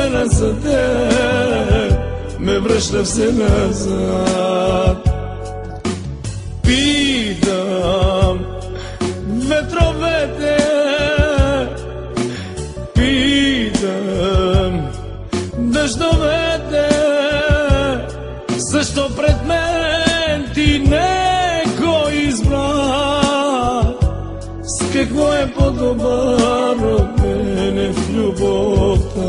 спомена за теб ме връща все назад. Питам ветровете, питам дъждовете, защо пред мен ти не го избра? С какво е по-добър от мене в любовта?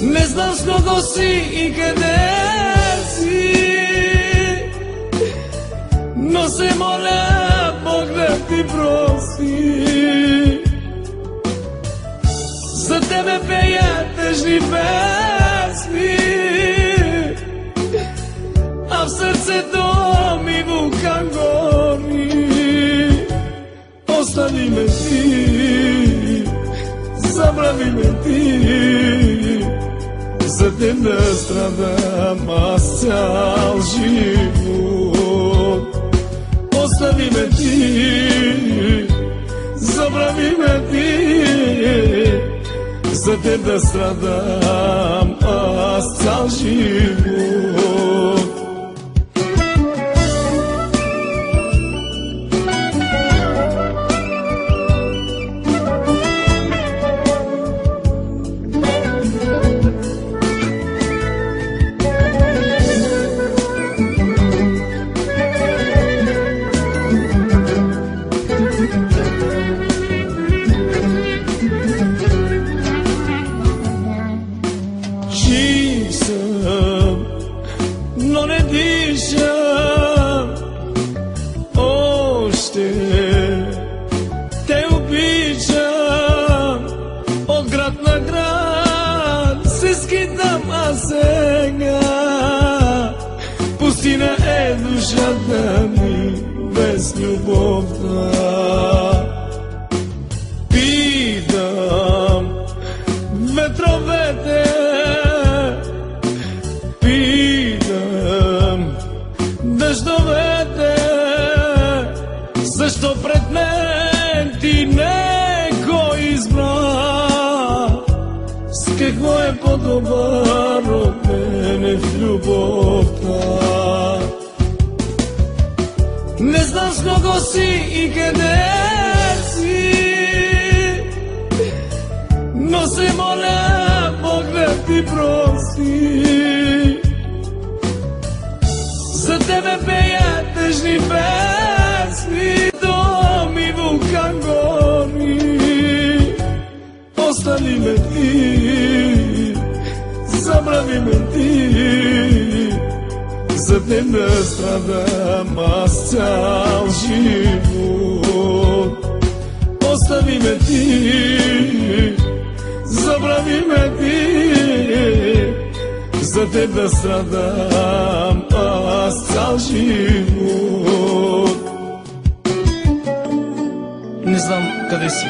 Не знам с кого си и къде си, но се моля Бог да ти прости. За тебе пея тъжни песни, а в сърцето ми вулкан гори. Остави ме ти, забрави ме ти, за теб да страдам аз цял живот. Остави ме ти, забрави ме ти, за теб да страдам аз цял живот. Жив съм, но не дишам, още те обичам. От град на град се скитам, а сега пустина е душата ми без любовта. Питам ветровете, питам дъждовете, защо пред мен ти не го избра? С какво е по-добър от мене в любовта? Не знам с кого си и къде си, но се моля Бог да ти прости. За тебе пея тъжни песни, то ми вулкан гори. Остави ме ти, забрави ме ти, за теб да страдам аз цял живот. Остави ме ти, забрави ме ти, за теб да страдам аз цял живот. Не знам къде си,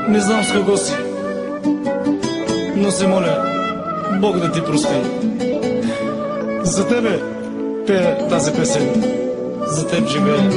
не знам с кого си, но се моля Бог да ти прости. За тебе пея тази песен, за теб живея.